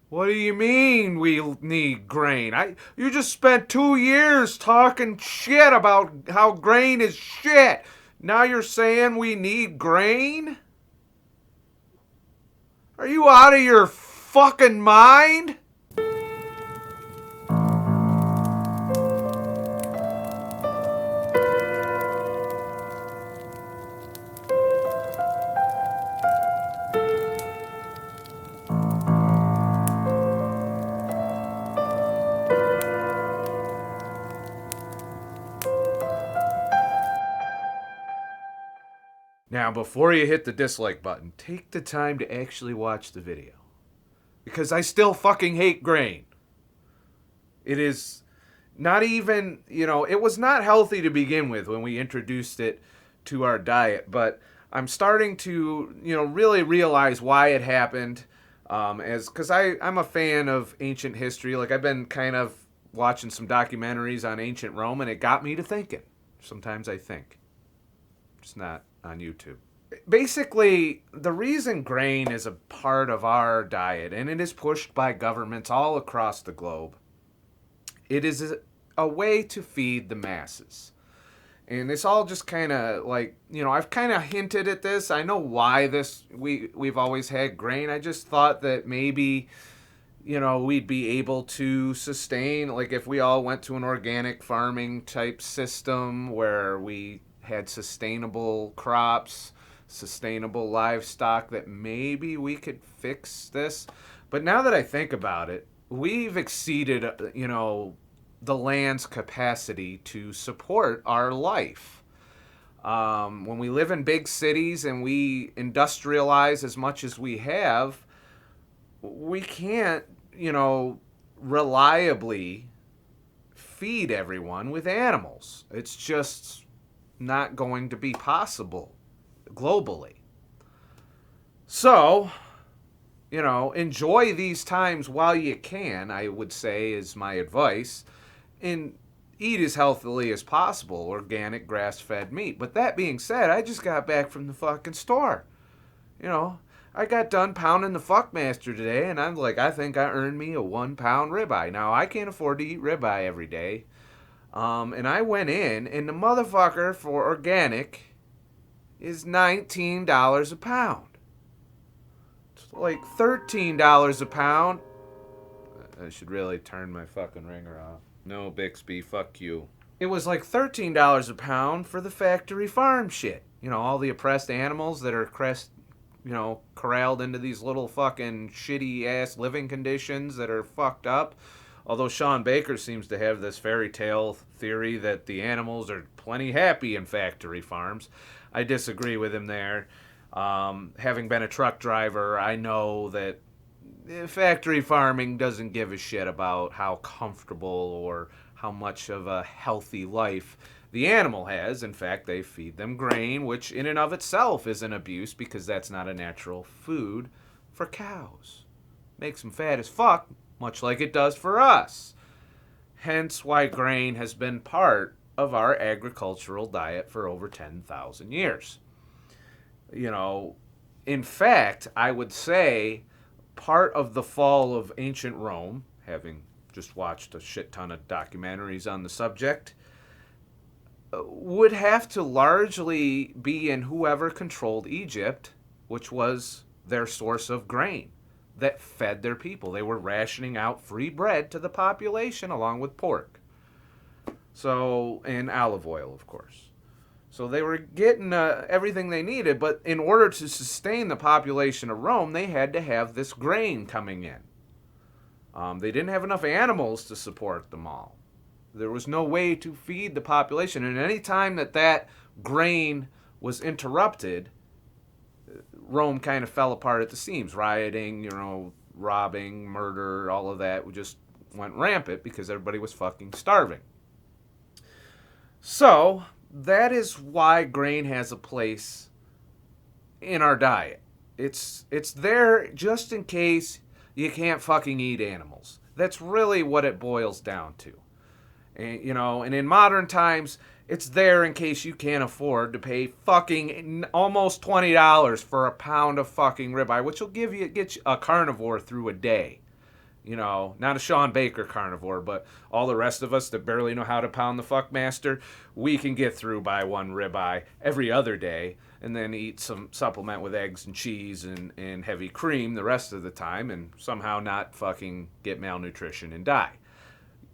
What do you mean we need grain? You just spent 2 years talking shit about how grain is shit. Now you're saying we need grain? Are you out of your fucking mind? Now, before you hit the dislike button, take the time to actually watch the video. Because I still fucking hate grain. It is not even, it was not healthy to begin with when we introduced it to our diet, but I'm starting to, really realize why it happened. Because I'm a fan of ancient history. Like, I've been kind of watching some documentaries on ancient Rome, and it got me to thinking. Sometimes I think. Just not on YouTube. Basically, the reason grain is a part of our diet, and it is pushed by governments all across the globe, it is a way to feed the masses. And it's all just kind of like, I've kind of hinted at this. I know why we've always had grain. I just thought that maybe, we'd be able to sustain, like if we all went to an organic farming type system where we had sustainable crops, sustainable livestock, that maybe we could fix this. But now that I think about it, we've exceeded, the land's capacity to support our life. When we live in big cities and we industrialize as much as we have, we can't, reliably feed everyone with animals. It's just not going to be possible globally. So, enjoy these times while you can, I would say, is my advice. And eat as healthily as possible, organic grass-fed meat. But that being said, I just got back from the fucking store. I got done pounding the fuckmaster today, and I'm like, I think I earned me a 1-pound ribeye. Now, I can't afford to eat ribeye every day. And I went in, and the motherfucker for organic is $19 a pound. It's like $13 a pound. I should really turn my fucking ringer off. No, Bixby, fuck you. It was like $13 a pound for the factory farm shit. All the oppressed animals that are corralled into these little fucking shitty ass living conditions that are fucked up. Although Sean Baker seems to have this fairy tale theory that the animals are plenty happy in factory farms. I disagree with him there. Having been a truck driver, I know that factory farming doesn't give a shit about how comfortable or how much of a healthy life the animal has. In fact, they feed them grain, which in and of itself is an abuse because that's not a natural food for cows. Makes them fat as fuck, much like it does for us. Hence why grain has been part of our agricultural diet for over 10,000 years. In fact, I would say part of the fall of ancient Rome, having just watched a shit ton of documentaries on the subject, would have to largely be in whoever controlled Egypt, which was their source of grain that fed their people. They were rationing out free bread to the population along with pork. So, and olive oil, of course. So they were getting everything they needed, but in order to sustain the population of Rome, they had to have this grain coming in. They didn't have enough animals to support them all. There was no way to feed the population, and any time that grain was interrupted, Rome kind of fell apart at the seams. Rioting, robbing, murder, all of that just went rampant because everybody was fucking starving. So that is why grain has a place in our diet. It's there just in case you can't fucking eat animals. That's really what it boils down to. And, and in modern times, it's there in case you can't afford to pay fucking almost $20 for a pound of fucking ribeye, which will get you a carnivore through a day. Not a Sean Baker carnivore, but all the rest of us that barely know how to pound the fuckmaster, we can get through by one ribeye every other day and then eat some supplement with eggs and cheese and heavy cream the rest of the time and somehow not fucking get malnutrition and die.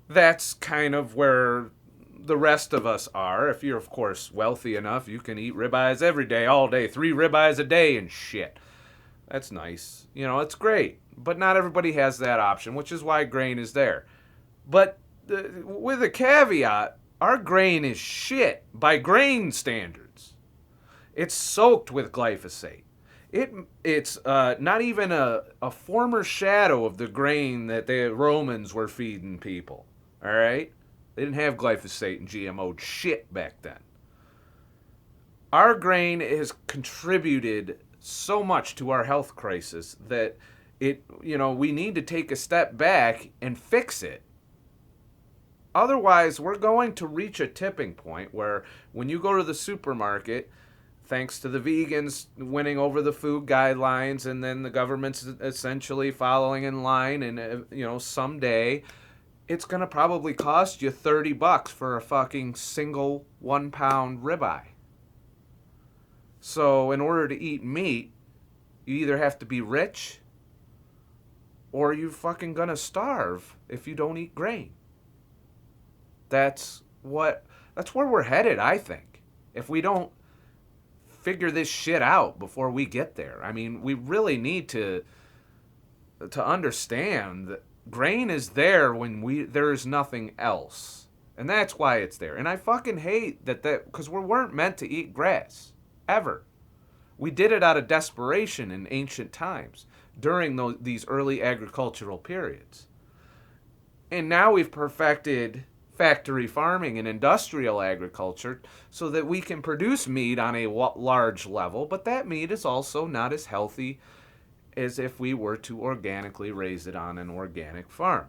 That's kind of where the rest of us are. If you're, of course, wealthy enough, you can eat ribeyes every day, all day, 3 ribeyes a day and shit. That's nice. It's great. But not everybody has that option, which is why grain is there. But with a caveat, our grain is shit by grain standards. It's soaked with glyphosate. It's not even a former shadow of the grain that the Romans were feeding people. All right? They didn't have glyphosate and GMO shit back then. Our grain has contributed so much to our health crisis that we need to take a step back and fix it. Otherwise, we're going to reach a tipping point where when you go to the supermarket, thanks to the vegans winning over the food guidelines and then the government's essentially following in line, and someday it's going to probably cost you $30 for a fucking single 1-pound ribeye. So in order to eat meat, you either have to be rich or you're fucking gonna starve if you don't eat grain. That's where we're headed, I think. If we don't figure this shit out before we get there. I mean, we really need to understand that grain is there when there's nothing else. And that's why it's there. And I fucking hate that because we weren't meant to eat grass. Ever. We did it out of desperation in ancient times during these early agricultural periods. And now we've perfected factory farming and industrial agriculture so that we can produce meat on a large level, but that meat is also not as healthy as if we were to organically raise it on an organic farm.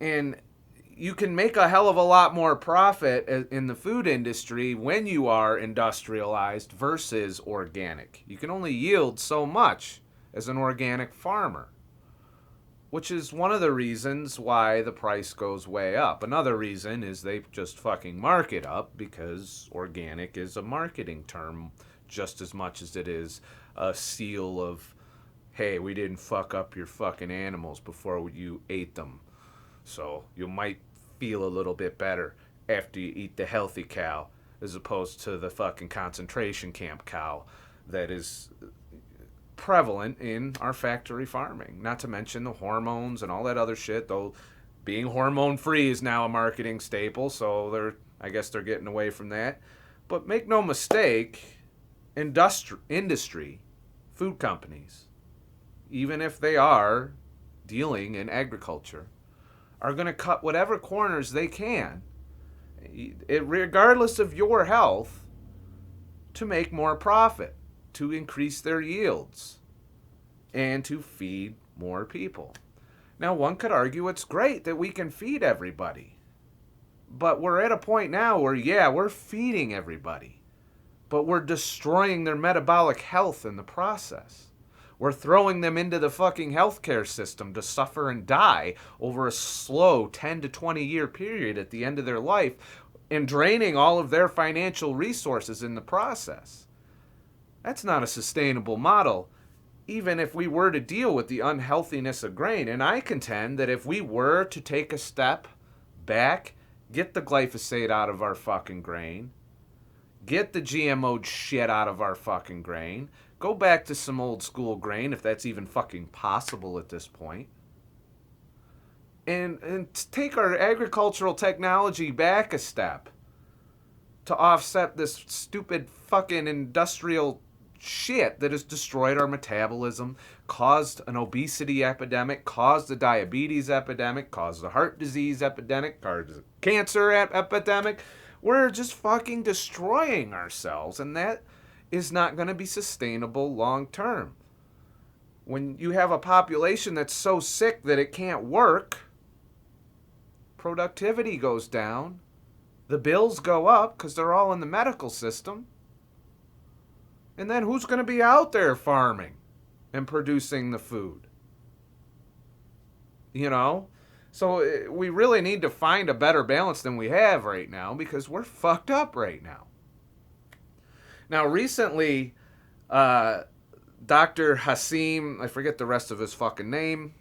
And you can make a hell of a lot more profit in the food industry when you are industrialized versus organic. You can only yield so much as an organic farmer, which is one of the reasons why the price goes way up. Another reason is they just fucking mark it up because organic is a marketing term just as much as it is a seal of, hey, we didn't fuck up your fucking animals before you ate them. So you might feel a little bit better after you eat the healthy cow as opposed to the fucking concentration camp cow that is prevalent in our factory farming. Not to mention the hormones and all that other shit, though being hormone free is now a marketing staple, so I guess they're getting away from that. But make no mistake, industry, food companies, even if they are dealing in agriculture, are going to cut whatever corners they can, regardless of your health, to make more profit, to increase their yields, and to feed more people. Now, one could argue it's great that we can feed everybody. But we're at a point now where, yeah, we're feeding everybody, but we're destroying their metabolic health in the process. We're throwing them into the fucking healthcare system to suffer and die over a slow 10 to 20 year period at the end of their life and draining all of their financial resources in the process. That's not a sustainable model, even if we were to deal with the unhealthiness of grain. And I contend that if we were to take a step back, get the glyphosate out of our fucking grain, get the GMO shit out of our fucking grain, go back to some old school grain, if that's even fucking possible at this point. And take our agricultural technology back a step to offset this stupid fucking industrial shit that has destroyed our metabolism, caused an obesity epidemic, caused a diabetes epidemic, caused a heart disease epidemic, caused a cancer epidemic. We're just fucking destroying ourselves, and that is not going to be sustainable long term. When you have a population that's so sick that it can't work, productivity goes down, the bills go up because they're all in the medical system, and then who's going to be out there farming and producing the food? you know? So we really need to find a better balance than we have right now because we're fucked up right now. Now, recently, uh, Dr. Aseem, I forget the rest of his fucking name.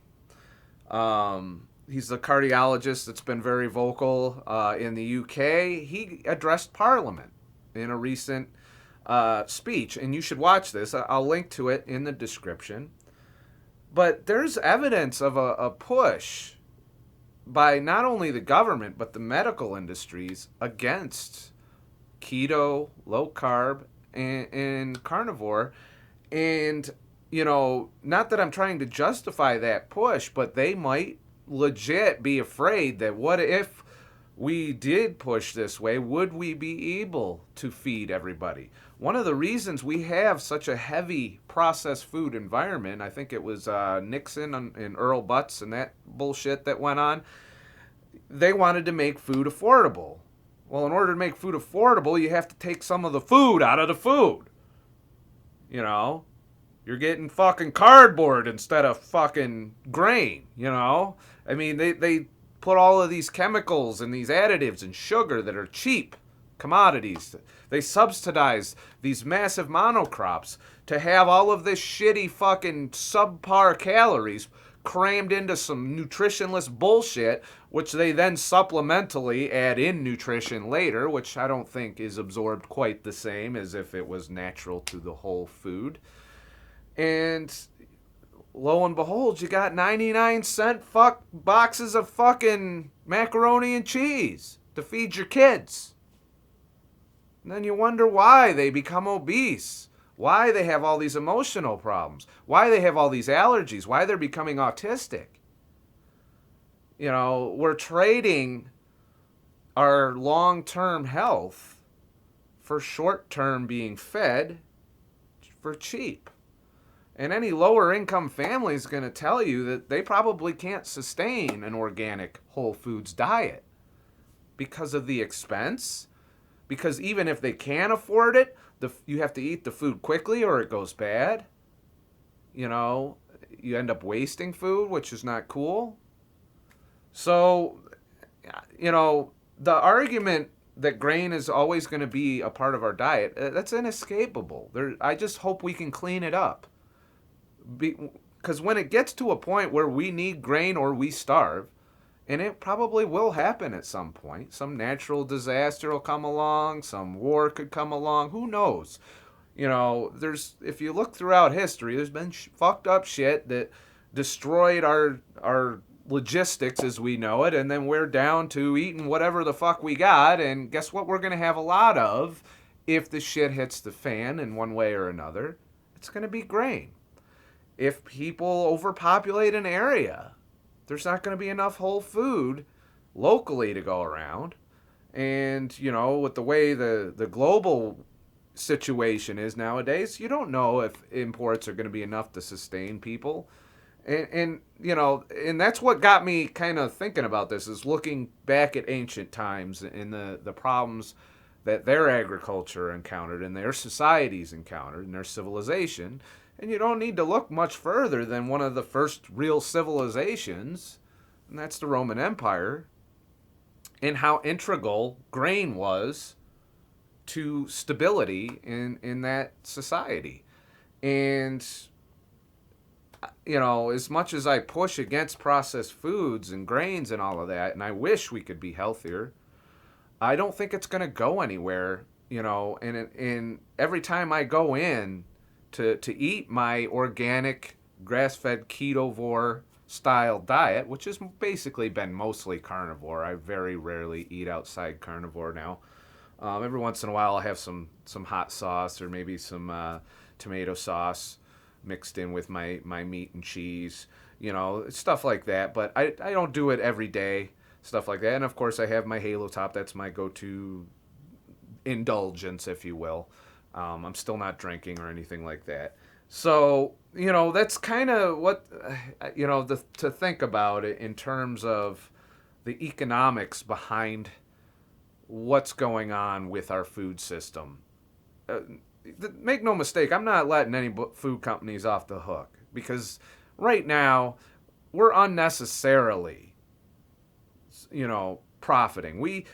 He's the cardiologist that's been very vocal in the UK. He addressed Parliament in a recent speech, and you should watch this. I'll link to it in the description. But there's evidence of a push by not only the government, but the medical industries against keto, low carb, and carnivore. And, you know, not that I'm trying to justify that push, but they might legit be afraid that what if we did push this way, would we be able to feed everybody? One of the reasons we have such a heavy processed food environment, I think it was Nixon and Earl Butz and that bullshit that went on, they wanted to make food affordable. Well, in order to make food affordable, you have to take some of the food out of the food. You know? You're getting fucking cardboard instead of fucking grain, you know? I mean, they put all of these chemicals and these additives and sugar that are cheap commodities. They subsidize these massive monocrops to have all of this shitty fucking subpar calories crammed into some nutritionless bullshit, which they then supplementally add in nutrition later, which I don't think is absorbed quite the same as if it was natural to the whole food. And lo and behold, you got 99-cent boxes of fucking macaroni and cheese to feed your kids. And then you wonder why they become obese, why they have all these emotional problems, why they have all these allergies, why they're becoming autistic. You know, we're trading our long-term health for short-term being fed for cheap. And any lower income family is going to tell you that they probably can't sustain an organic whole foods diet because of the expense. Because even if they can afford it, you have to eat the food quickly or it goes bad. You know, you end up wasting food, which is not cool. So, you know, the argument that grain is always going to be a part of our diet, that's inescapable. I just hope we can clean it up. Because when it gets to a point where we need grain or we starve, and it probably will happen at some point, some natural disaster will come along, some war could come along, who knows? You know, if you look throughout history, there's been fucked up shit that destroyed our logistics as we know it, and then we're down to eating whatever the fuck we got, and guess what we're going to have a lot of if the shit hits the fan in one way or another? It's going to be grain. If people overpopulate an area, there's not going to be enough whole food locally to go around. And, you know, with the way the global situation is nowadays, you don't know if imports are going to be enough to sustain people. And you know, and that's what got me kind of thinking about this, is looking back at ancient times and the problems that their agriculture encountered and their societies encountered and their civilization. And you don't need to look much further than one of the first real civilizations, and that's the Roman Empire, and how integral grain was to stability in that society. And, you know, as much as I push against processed foods and grains and all of that, and I wish we could be healthier, I don't think it's going to go anywhere, you know, and every time I go in to eat my organic, grass-fed, ketovore style diet, which has basically been mostly carnivore. I very rarely eat outside carnivore now. Every once in a while I'll have some hot sauce or maybe some tomato sauce mixed in with my meat and cheese, you know, stuff like that. But I don't do it every day, stuff like that. And of course I have my Halo Top. That's my go-to indulgence, if you will. I'm still not drinking or anything like that. So, you know, that's kind of what, you know, to think about it in terms of the economics behind what's going on with our food system. Make no mistake, I'm not letting any food companies off the hook, because right now we're unnecessarily, profiting. We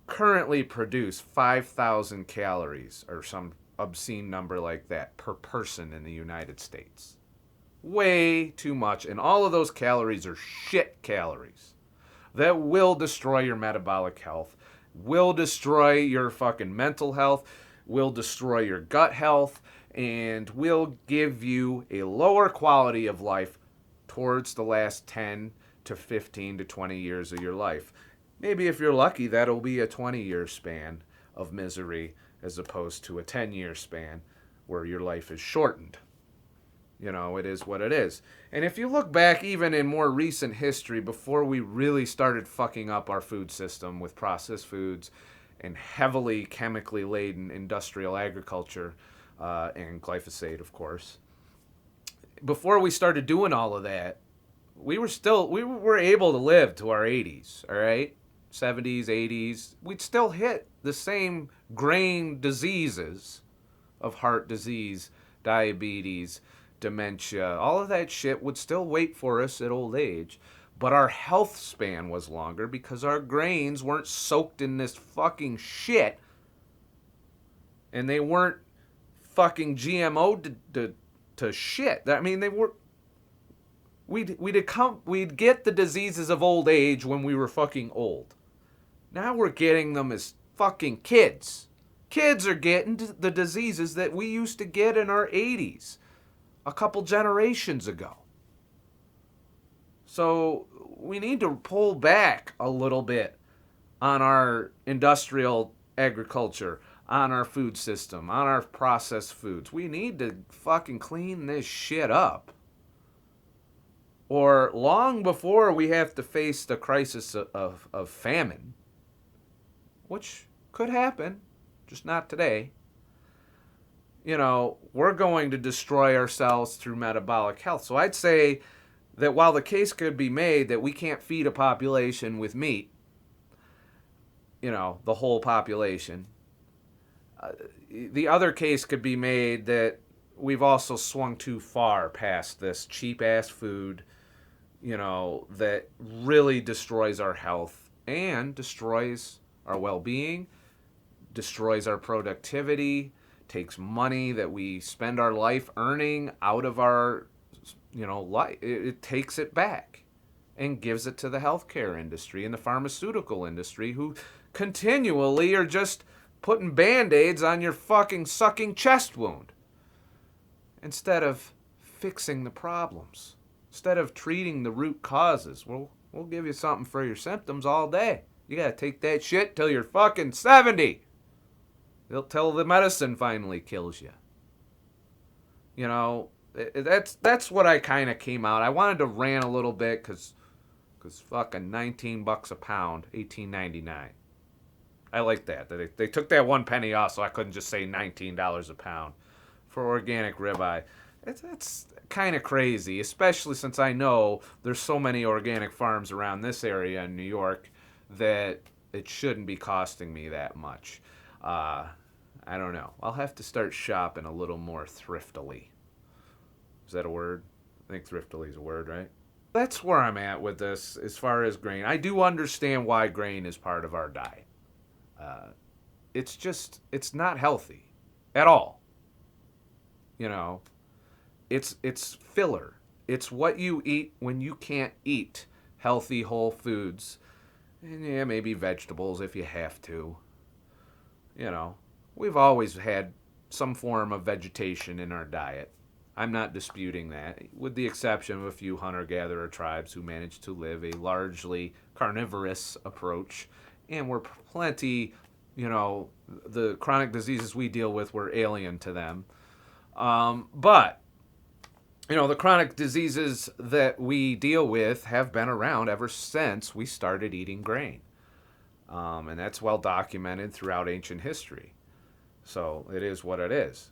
currently produce 5,000 calories or some obscene number like that per person in the United States. Way too much. And all of those calories are shit calories that will destroy your metabolic health, will destroy your fucking mental health, will destroy your gut health, and will give you a lower quality of life towards the last 10 to 15 to 20 years of your life. Maybe if you're lucky, that'll be a 20-year span of misery as opposed to a 10-year span where your life is shortened. It is what it is. And if you look back even in more recent history, before we really started fucking up our food system with processed foods and heavily chemically laden industrial agriculture, and glyphosate, of course, before we started doing all of that, we were able to live to our 80s, all right? 70s, 80s. We'd still hit the same grain diseases of heart disease, diabetes, dementia. All of that shit would still wait for us at old age. But our health span was longer because our grains weren't soaked in this fucking shit. And they weren't fucking GMO to shit. I mean, they were. We'd get the diseases of old age when we were fucking old. Now we're getting them as fucking kids. Kids are getting the diseases that we used to get in our 80s, a couple generations ago. So we need to pull back a little bit on our industrial agriculture, on our food system, on our processed foods. We need to fucking clean this shit up. Or long before we have to face the crisis of famine, which could happen, just not today, we're going to destroy ourselves through metabolic health. So I'd say that while the case could be made that we can't feed a population with meat, the whole population, the other case could be made that we've also swung too far past this cheap-ass food, that really destroys our health and destroys our well-being, destroys our productivity, takes money that we spend our life earning out of our, life. It takes it back and gives it to the healthcare industry and the pharmaceutical industry, who continually are just putting Band-Aids on your fucking sucking chest wound instead of fixing the problems, instead of treating the root causes. We'll give you something for your symptoms all day. You gotta take that shit till you're fucking 70. Till the medicine finally kills you. That's what I kind of came out. I wanted to rant a little bit because fucking $19 a pound, $18.99. I like that. They took that 1 penny off, so I couldn't just say $19 a pound for organic ribeye. That's kind of crazy, especially since I know there's so many organic farms around this area in New York that it shouldn't be costing me that much. I don't know. I'll have to start shopping a little more thriftily. Is that a word? I think thriftily is a word, right? That's where I'm at with this as far as grain. I do understand why grain is part of our diet. It's not healthy at all. It's filler. It's what you eat when you can't eat healthy whole foods. And yeah, maybe vegetables if you have to. We've always had some form of vegetation in our diet. I'm not disputing that, with the exception of a few hunter-gatherer tribes who managed to live a largely carnivorous approach, and were plenty, the chronic diseases we deal with were alien to them. But the chronic diseases that we deal with have been around ever since we started eating grain. And that's well documented throughout ancient history. So it is what it is.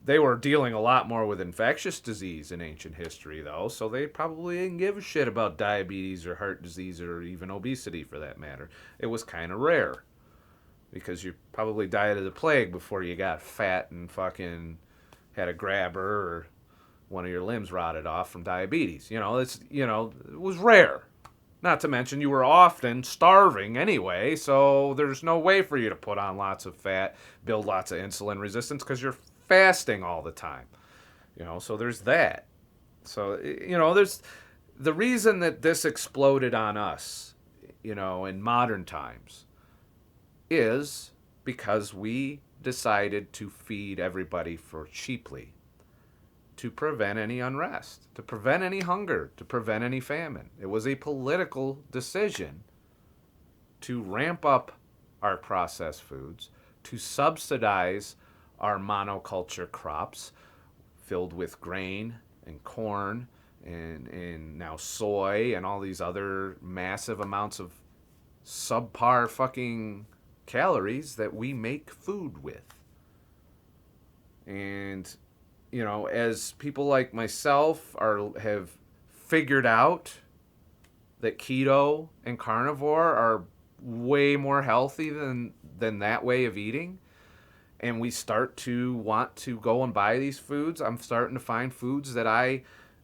They were dealing a lot more with infectious disease in ancient history, though, so they probably didn't give a shit about diabetes or heart disease or even obesity, for that matter. It was kind of rare, because you probably died of the plague before you got fat and fucking had a grabber or, one of your limbs rotted off from diabetes. It was rare. Not to mention you were often starving anyway, so there's no way for you to put on lots of fat, build lots of insulin resistance because you're fasting all the time. So there's that. So, there's the reason that this exploded on us, in modern times is because we decided to feed everybody for cheaply, to prevent any unrest, to prevent any hunger, to prevent any famine. It was a political decision to ramp up our processed foods, to subsidize our monoculture crops filled with grain and corn and now soy and all these other massive amounts of subpar fucking calories that we make food with. And as people like myself have figured out that keto and carnivore are way more healthy than that way of eating, and we start to want to go and buy these foods, I'm starting to find foods that I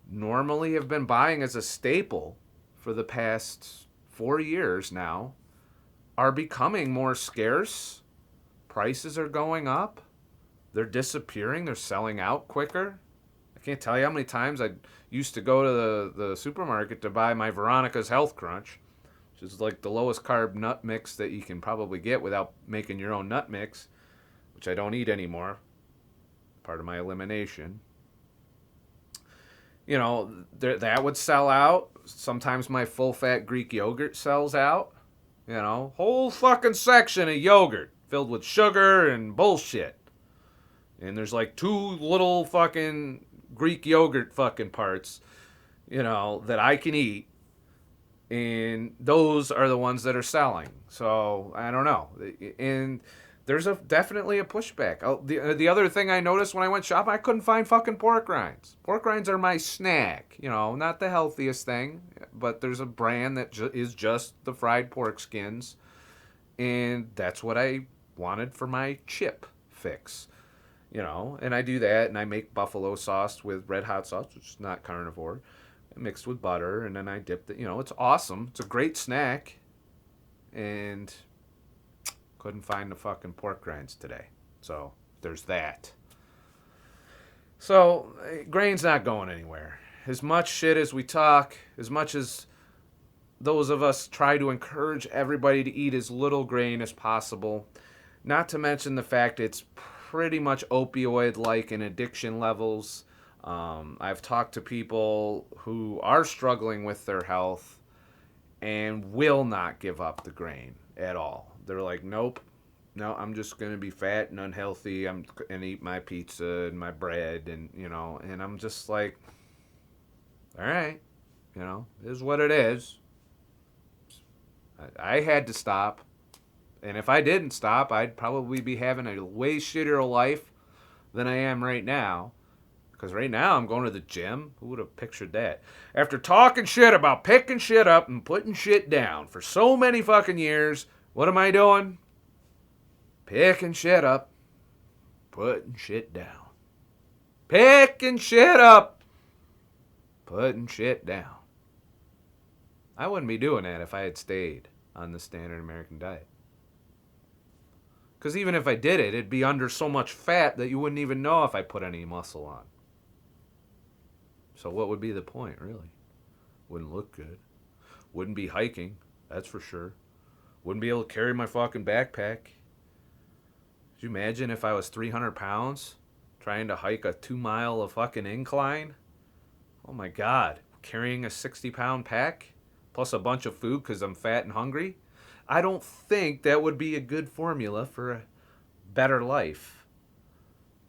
normally have been buying as a staple for the past 4 years now are becoming more scarce. Prices are going up. They're disappearing. They're selling out quicker. I can't tell you how many times I used to go to the supermarket to buy my Veronica's Health Crunch, which is like the lowest carb nut mix that you can probably get without making your own nut mix, which I don't eat anymore. Part of my elimination. That would sell out. Sometimes my full-fat Greek yogurt sells out. Whole fucking section of yogurt filled with sugar and bullshit. And there's like 2 little fucking Greek yogurt fucking parts, that I can eat. And those are the ones that are selling. So, I don't know. And there's definitely a pushback. The other thing I noticed when I went shopping, I couldn't find fucking pork rinds. Pork rinds are my snack. Not the healthiest thing, but there's a brand that is just the fried pork skins. And that's what I wanted for my chip fix. And I do that, and I make buffalo sauce with red hot sauce, which is not carnivore, mixed with butter, and then I dip it. It's awesome. It's a great snack. And couldn't find the fucking pork rinds today. So there's that. So grain's not going anywhere. As much shit as we talk, as much as those of us try to encourage everybody to eat as little grain as possible, not to mention the fact it's pretty much opioid-like in addiction levels. I've talked to people who are struggling with their health and will not give up the grain at all. They're like, nope, no, I'm just going to be fat and unhealthy. I'm going to eat my pizza and my bread and I'm just like, all right, it is what it is. I had to stop. And if I didn't stop, I'd probably be having a way shittier life than I am right now. Because right now I'm going to the gym. Who would have pictured that? After talking shit about picking shit up and putting shit down for so many fucking years, what am I doing? Picking shit up, putting shit down. Picking shit up, putting shit down. I wouldn't be doing that if I had stayed on the standard American diet. Because even if I did it, it'd be under so much fat that you wouldn't even know if I put any muscle on. So what would be the point, really? Wouldn't look good. Wouldn't be hiking, that's for sure. Wouldn't be able to carry my fucking backpack. Could you imagine if I was 300 pounds trying to hike a 2-mile of fucking incline? Oh my God. Carrying a 60-pound pack plus a bunch of food because I'm fat and hungry? I don't think that would be a good formula for a better life.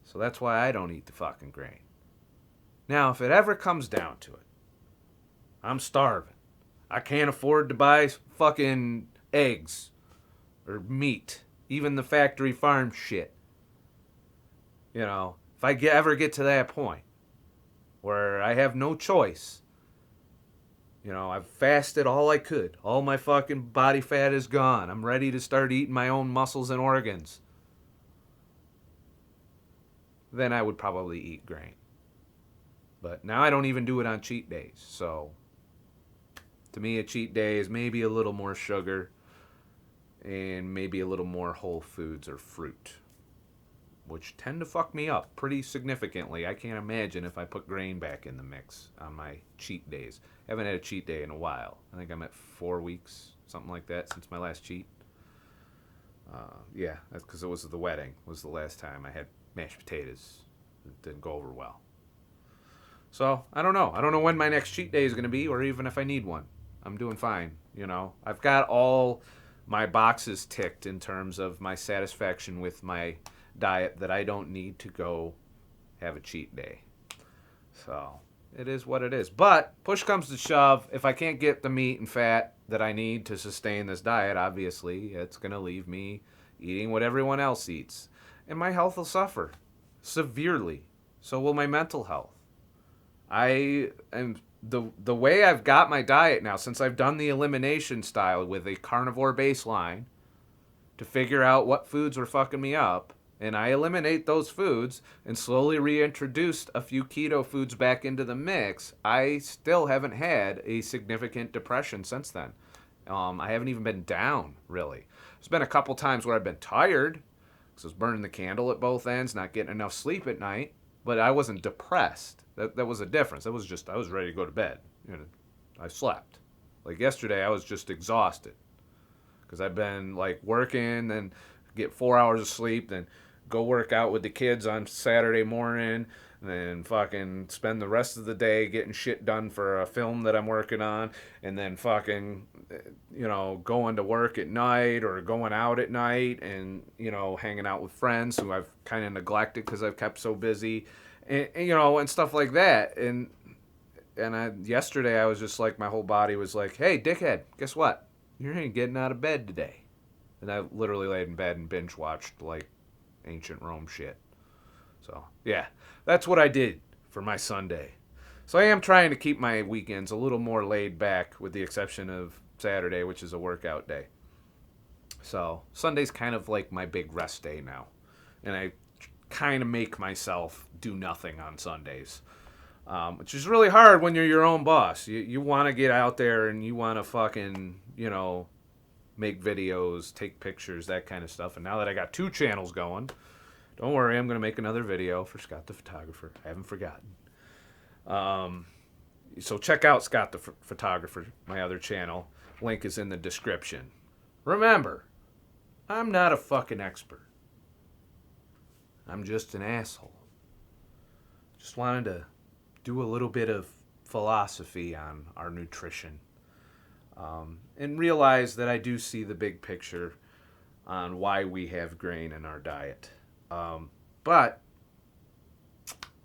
So that's why I don't eat the fucking grain. Now, if it ever comes down to it, I'm starving. I can't afford to buy fucking eggs or meat, even the factory farm shit. If I ever get to that point where I have no choice, I've fasted all I could. All my fucking body fat is gone. I'm ready to start eating my own muscles and organs. Then I would probably eat grain. But now I don't even do it on cheat days. So to me, a cheat day is maybe a little more sugar and maybe a little more whole foods or fruit, which tend to fuck me up pretty significantly. I can't imagine if I put grain back in the mix on my cheat days. I haven't had a cheat day in a while. I think I'm at 4 weeks, something like that, since my last cheat. Yeah, that's because it was the wedding. Was the last time I had mashed potatoes. It didn't go over well. So, I don't know. I don't know when my next cheat day is going to be, or even if I need one. I'm doing fine, you know. I've got all my boxes ticked in terms of my satisfaction with my diet that I don't need to go have a cheat day. So, it is what it is. But, push comes to shove, if I can't get the meat and fat that I need to sustain this diet, obviously, it's going to leave me eating what everyone else eats. And my health will suffer severely. So will my mental health. I am the way I've got my diet now, since I've done the elimination style with a carnivore baseline to figure out what foods were fucking me up, and I eliminate those foods and slowly reintroduced a few keto foods back into the mix, I still haven't had a significant depression since then. I haven't even been down, really. There's been a couple times where I've been tired, because I was burning the candle at both ends, not getting enough sleep at night, but I wasn't depressed. That was a difference. That was just, I was ready to go to bed. You know, I slept. Like yesterday, I was just exhausted, because I've been like working, then get 4 hours of sleep, then go work out with the kids on Saturday morning, and then fucking spend the rest of the day getting shit done for a film that I'm working on, and then fucking, you know, going to work at night or going out at night and, you know, hanging out with friends who I've kind of neglected because I've kept so busy, and, you know, and stuff like that. And yesterday I was just like, my whole body was like, hey, dickhead, guess what? You ain't getting out of bed today. And I literally laid in bed and binge watched like ancient Rome shit. So, yeah, that's what I did for my Sunday. So I am trying to keep my weekends a little more laid back, with the exception of Saturday, which is a workout day. So Sunday's kind of like my big rest day now. And I kind of make myself do nothing on Sundays, which is really hard when you're your own boss. You want to get out there and you want to fucking, you know, make videos, take pictures, that kind of stuff. And now that I got 2 channels going, don't worry, I'm going to make another video for Scott the Photographer. I haven't forgotten. So check out Scott the Photographer, my other channel. Link is in the description. Remember, I'm not a fucking expert. I'm just an asshole. Just wanted to do a little bit of philosophy on our nutrition. And realize that I do see the big picture on why we have grain in our diet. But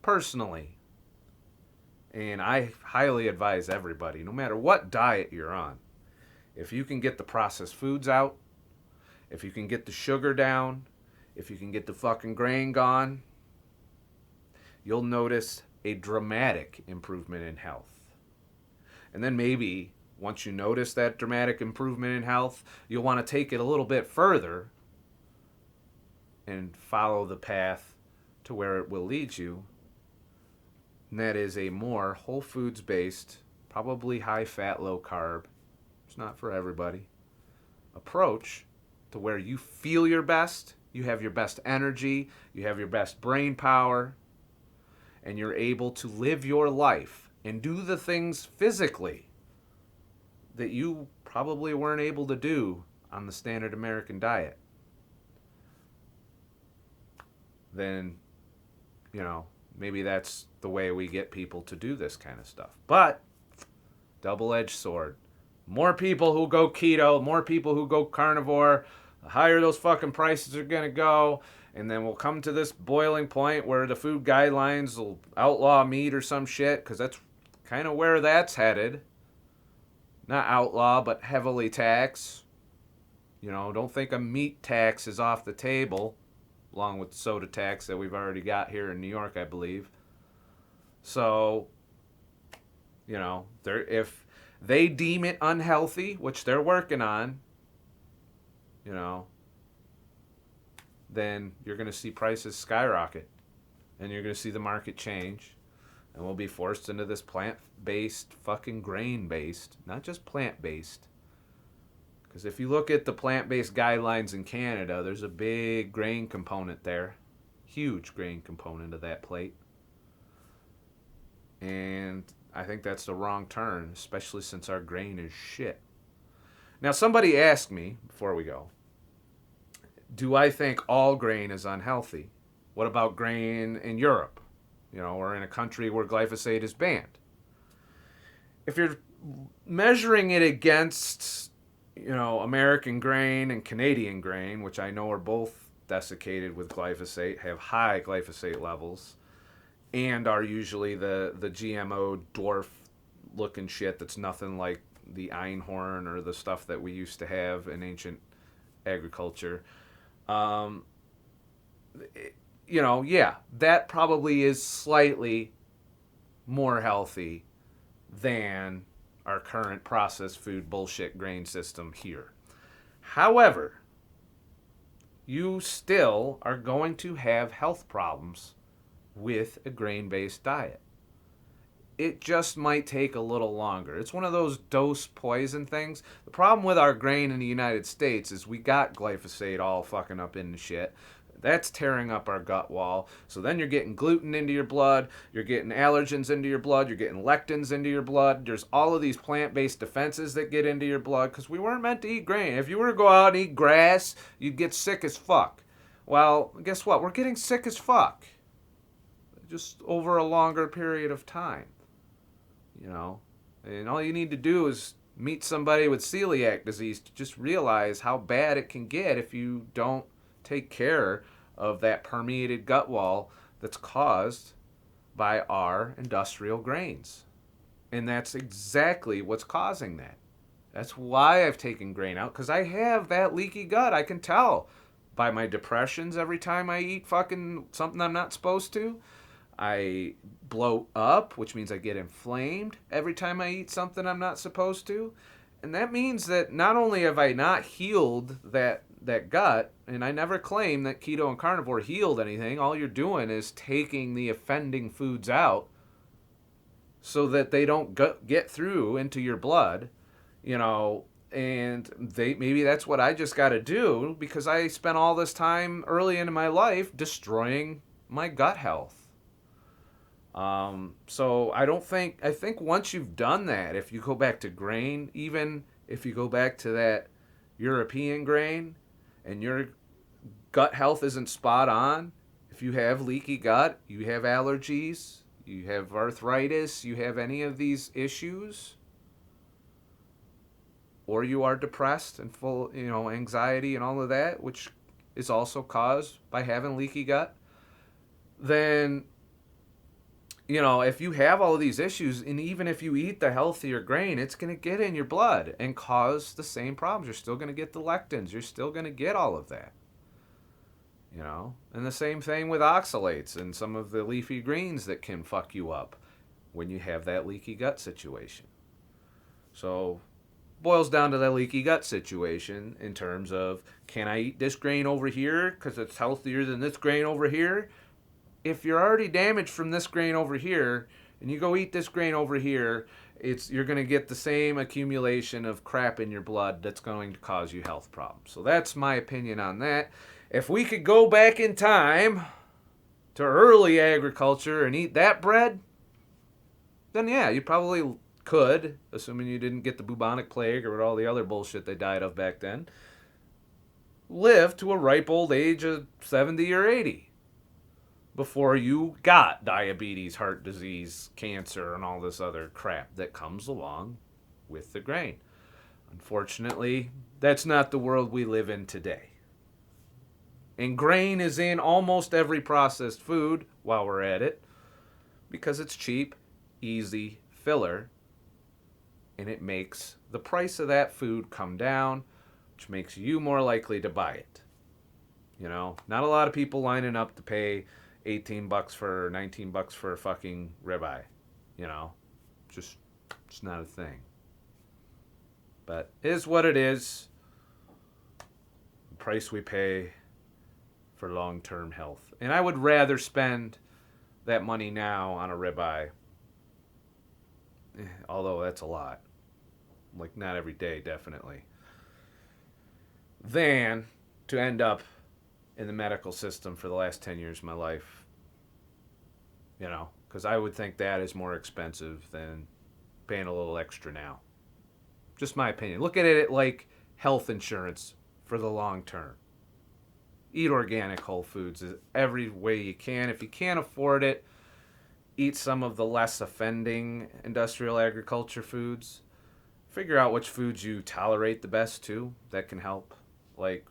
personally, and I highly advise everybody, no matter what diet you're on, if you can get the processed foods out, if you can get the sugar down, if you can get the fucking grain gone, you'll notice a dramatic improvement in health. And then maybe once you notice that dramatic improvement in health, you'll want to take it a little bit further and follow the path to where it will lead you. And that is a more whole foods based, probably high fat, low carb, it's not for everybody, approach to where you feel your best, you have your best energy, you have your best brain power, and you're able to live your life and do the things physically that you probably weren't able to do on the standard American diet. Then, you know, maybe that's the way we get people to do this kind of stuff. But, double-edged sword. More people who go keto, more people who go carnivore, the higher those fucking prices are going to go. And then we'll come to this boiling point where the food guidelines will outlaw meat or some shit, because that's kind of where that's headed. Not outlaw, but heavily tax. You know, don't think a meat tax is off the table, along with the soda tax that we've already got here in New York, I believe. So, you know, if they deem it unhealthy, which they're working on, you know, then you're going to see prices skyrocket, and you're going to see the market change, And we'll be forced into this plant-based, fucking grain-based, not just plant-based. Because if you look at the plant-based guidelines in Canada, there's a big grain component there. Huge grain component of that plate. And I think that's the wrong turn, especially since our grain is shit. Now, somebody asked me, before we go, do I think all grain is unhealthy? What about grain in Europe? Or in a country where glyphosate is banned. If you're measuring it against, American grain and Canadian grain, which I know are both desiccated with glyphosate, have high glyphosate levels, and are usually the GMO dwarf looking shit that's nothing like the einhorn or the stuff that we used to have in ancient agriculture. That probably is slightly more healthy than our current processed food bullshit grain system here. However, you still are going to have health problems with a grain-based diet. It just might take a little longer. It's one of those dose poison things. The problem with our grain in the United States is we got glyphosate all fucking up in the shit. That's tearing up our gut wall. So then you're getting gluten into your blood, you're getting allergens into your blood, you're getting lectins into your blood. There's all of these plant-based defenses that get into your blood because we weren't meant to eat grain. If you were to go out and eat grass, you'd get sick as fuck. Well, guess what? We're getting sick as fuck. Just over a longer period of time. And all you need to do is meet somebody with celiac disease to just realize how bad it can get if you don't take care of that permeated gut wall that's caused by our industrial grains. And that's exactly what's causing that. That's why I've taken grain out, because I have that leaky gut. I can tell by my depressions every time I eat fucking something I'm not supposed to. I bloat up, which means I get inflamed every time I eat something I'm not supposed to. And that means that not only have I not healed that gut, and I never claim that keto and carnivore healed anything. All you're doing is taking the offending foods out so that they don't get through into your blood, and maybe that's what I just got to do because I spent all this time early into my life destroying my gut health. So I think once you've done that, if you go back to grain, even if you go back to that European grain and your gut health isn't spot on, if you have leaky gut, you have allergies, you have arthritis, you have any of these issues, or you are depressed and full, anxiety and all of that, which is also caused by having leaky gut, then if you have all of these issues, and even if you eat the healthier grain, it's going to get in your blood and cause the same problems. You're still going to get the lectins. You're still going to get all of that. And the same thing with oxalates and some of the leafy greens that can fuck you up when you have that leaky gut situation. So, boils down to that leaky gut situation in terms of, can I eat this grain over here because it's healthier than this grain over here? If you're already damaged from this grain over here and you go eat this grain over here, you're going to get the same accumulation of crap in your blood that's going to cause you health problems. So that's my opinion on that. If we could go back in time to early agriculture and eat that bread, then yeah, you probably could, assuming you didn't get the bubonic plague or all the other bullshit they died of back then, live to a ripe old age of 70 or 80 before you got diabetes, heart disease, cancer, and all this other crap that comes along with the grain. Unfortunately, that's not the world we live in today. And grain is in almost every processed food while we're at it because it's cheap, easy filler, and it makes the price of that food come down, which makes you more likely to buy it. Not a lot of people lining up to pay $18 for $19 for a fucking ribeye. Just it's not a thing. But it is what it is. The price we pay for long-term health. And I would rather spend that money now on a ribeye although that's a lot. Like, not every day, definitely. Than to end up in the medical system for the last 10 years of my life. You know, because I would think that is more expensive than paying a little extra now. Just my opinion. Look at it like health insurance for the long term. Eat organic whole foods every way you can. If you can't afford it, eat some of the less offending industrial agriculture foods. Figure out which foods you tolerate the best too. That can help. Like,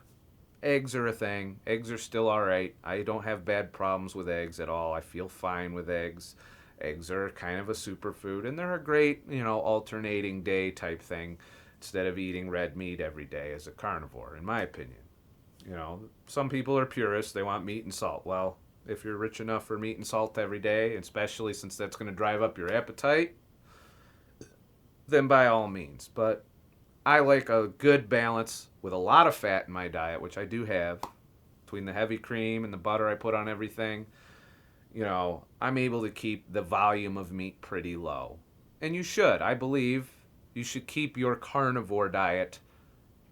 eggs are a thing. Eggs are still alright. I don't have bad problems with eggs at all. I feel fine with eggs. Eggs are kind of a superfood, and they're a great, alternating day type thing instead of eating red meat every day as a carnivore, in my opinion. Some people are purists. They want meat and salt. Well, if you're rich enough for meat and salt every day, especially since that's going to drive up your appetite, then by all means. But I like a good balance with a lot of fat in my diet, which I do have, between the heavy cream and the butter I put on everything. I'm able to keep the volume of meat pretty low. And you should. I believe you should keep your carnivore diet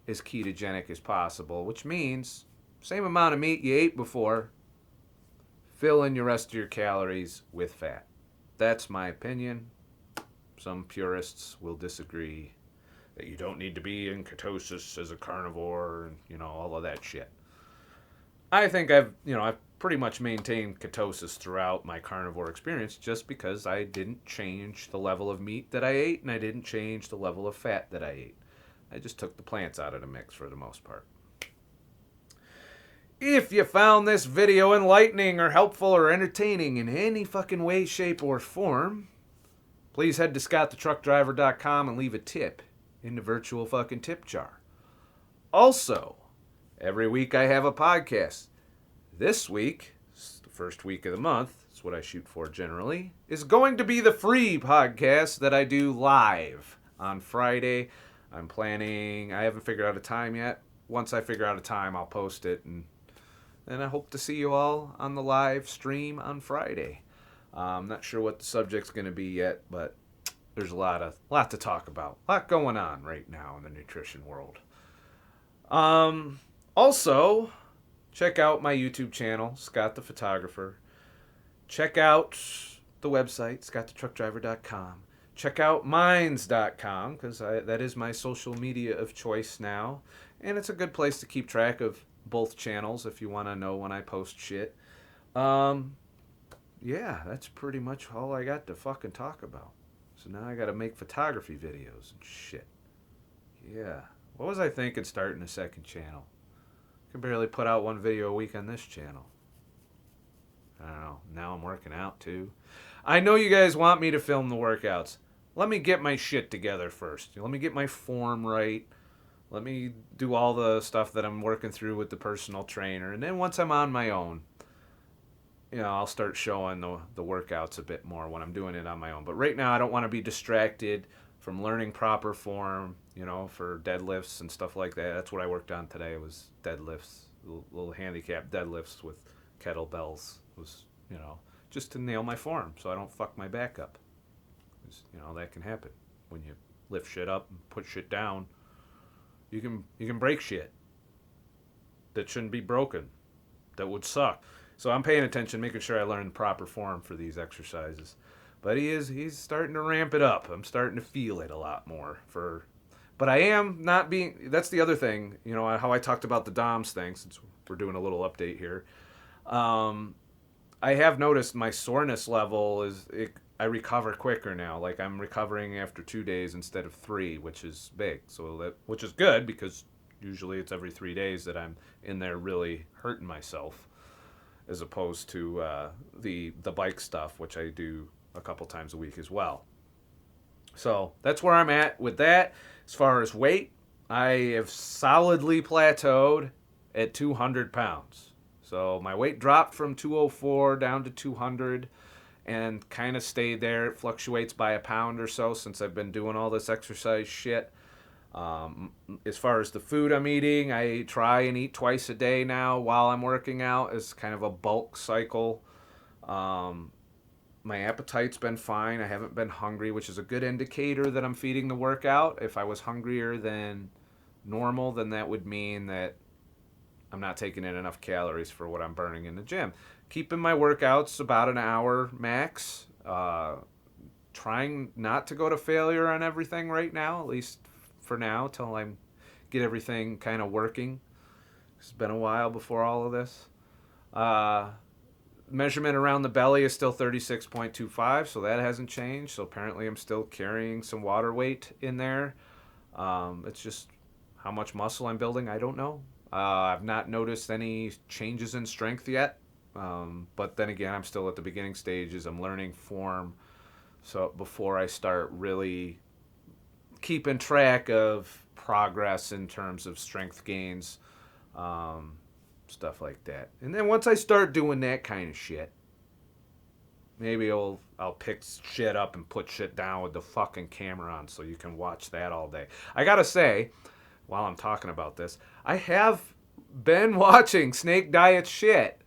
as ketogenic as possible, which means same amount of meat you ate before, fill in your rest of your calories with fat. That's my opinion. Some purists will disagree that you don't need to be in ketosis as a carnivore and, all of that shit. I think I've pretty much maintained ketosis throughout my carnivore experience just because I didn't change the level of meat that I ate and I didn't change the level of fat that I ate. I just took the plants out of the mix for the most part. If you found this video enlightening or helpful or entertaining in any fucking way, shape, or form, please head to ScottTheTruckDriver.com and leave a tip in the virtual fucking tip jar. Also, every week I have a podcast. This week, the first week of the month, it's what I shoot for generally, is going to be the free podcast that I do live on Friday. I'm planning, I haven't figured out a time yet. Once I figure out a time, I'll post it, and I hope to see you all on the live stream on Friday. I'm not sure what the subject's going to be yet, but there's a lot to talk about. A lot going on right now in the nutrition world. Also, check out my YouTube channel, Scott the Photographer. Check out the website, ScottTheTruckDriver.com. Check out Minds.com, because that is my social media of choice now. And it's a good place to keep track of both channels if you want to know when I post shit. Yeah, that's pretty much all I got to fucking talk about. So now I got to make photography videos and shit. Yeah. What was I thinking starting a second channel? I can barely put out one video a week on this channel. I don't know. Now I'm working out too. I know you guys want me to film the workouts. Let me get my shit together first. Let me get my form right. Let me do all the stuff that I'm working through with the personal trainer. And then once I'm on my own, I'll start showing the workouts a bit more when I'm doing it on my own. But right now I don't want to be distracted from learning proper form, for deadlifts and stuff like that. That's what I worked on today, was deadlifts, little handicap deadlifts with kettlebells. Was, just to nail my form so I don't fuck my back up. That can happen when you lift shit up and put shit down. You can break shit that shouldn't be broken. That would suck. So I'm paying attention, making sure I learn the proper form for these exercises. But he's starting to ramp it up. I'm starting to feel it a lot more. But I am not being, that's the other thing, how I talked about the DOMS thing, since we're doing a little update here. I have noticed my soreness level I recover quicker now. Like, I'm recovering after 2 days instead of 3, which is big. Which is good, because usually it's every 3 days that I'm in there really hurting myself, as opposed to the bike stuff, which I do a couple times a week as well. So that's where I'm at with that. As far as weight, I have solidly plateaued at 200 pounds. So my weight dropped from 204 down to 200 and kind of stayed there. It fluctuates by a pound or so since I've been doing all this exercise shit. As far as the food I'm eating, I try and eat twice a day now while I'm working out as kind of a bulk cycle. My appetite's been fine. I haven't been hungry, which is a good indicator that I'm feeding the workout. If I was hungrier than normal, then that would mean that I'm not taking in enough calories for what I'm burning in the gym. Keeping my workouts about an hour max. Trying not to go to failure on everything right now, at least for now, till I get everything kind of working. It's been a while before all of this. Measurement around the belly is still 36.25, so that hasn't changed. So apparently I'm still carrying some water weight in there. It's just how much muscle I'm building, I don't know. I've not noticed any changes in strength yet. But then again, I'm still at the beginning stages. I'm learning form. So before I start really keeping track of progress in terms of strength gains, stuff like that. And then once I start doing that kind of shit, maybe I'll pick shit up and put shit down with the fucking camera on so you can watch that all day. I gotta say, while I'm talking about this, I have been watching Snake Diet's shit.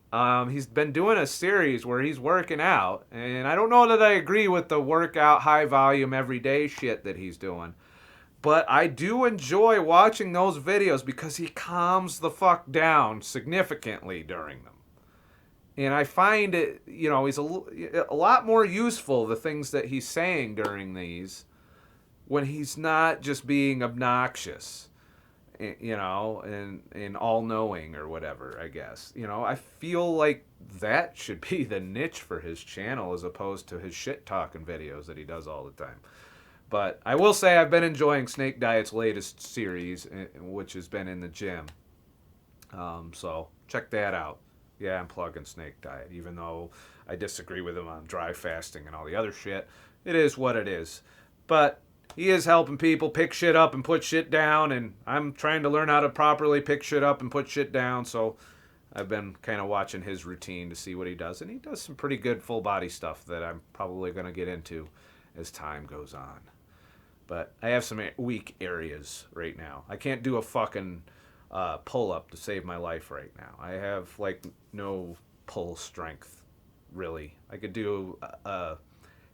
He's been doing a series where he's working out, and I don't know that I agree with the workout, high volume, everyday shit that he's doing. But I do enjoy watching those videos because he calms the fuck down significantly during them. And I find it, he's a lot more useful, the things that he's saying during these, when he's not just being obnoxious. And all-knowing or whatever, I guess. I feel like that should be the niche for his channel as opposed to his shit-talking videos that he does all the time. But I will say I've been enjoying Snake Diet's latest series, which has been in the gym. So check that out. Yeah, I'm plugging Snake Diet, even though I disagree with him on dry fasting and all the other shit. It is what it is. But he is helping people pick shit up and put shit down, and I'm trying to learn how to properly pick shit up and put shit down, so I've been kind of watching his routine to see what he does, and he does some pretty good full body stuff that I'm probably going to get into as time goes on. But I have some weak areas right now. I can't do a fucking pull-up to save my life right now. I have, no pull strength, really. I could do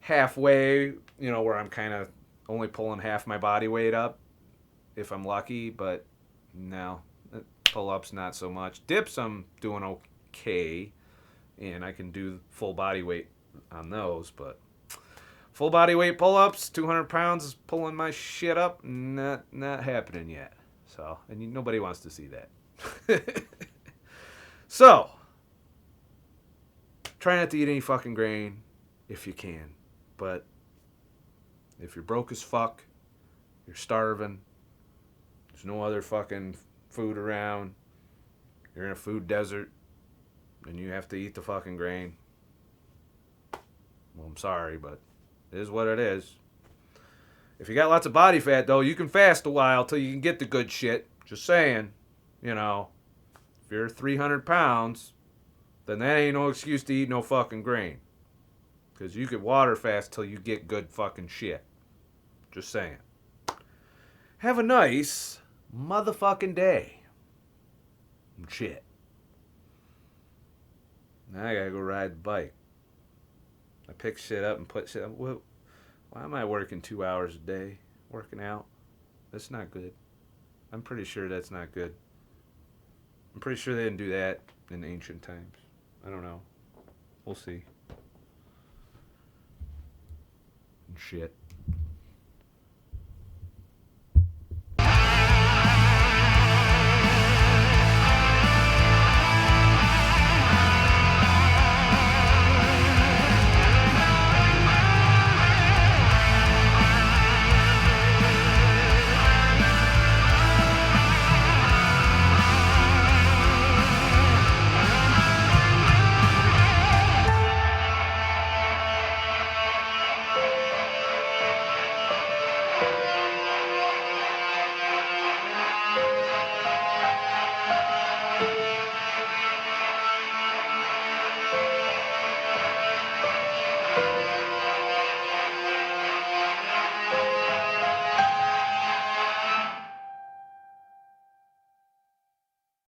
halfway, where I'm kind of only pulling half my body weight up if I'm lucky, but no, pull-ups not so much. Dips I'm doing okay, and I can do full body weight on those, but full body weight pull-ups, 200 pounds is pulling my shit up, not happening yet. So, and nobody wants to see that. So, try not to eat any fucking grain if you can, but if you're broke as fuck, you're starving, there's no other fucking food around, you're in a food desert, and you have to eat the fucking grain, well, I'm sorry, but it is what it is. If you got lots of body fat, though, you can fast a while till you can get the good shit. Just saying, if you're 300 pounds, then that ain't no excuse to eat no fucking grain. Because you could water fast till you get good fucking shit. Just saying. Have a nice motherfucking day. Shit. Now I gotta go ride the bike. I pick shit up and put shit up. Why am I working 2 hours a day working out? That's not good. I'm pretty sure that's not good. I'm pretty sure they didn't do that in ancient times. I don't know. We'll see. Shit.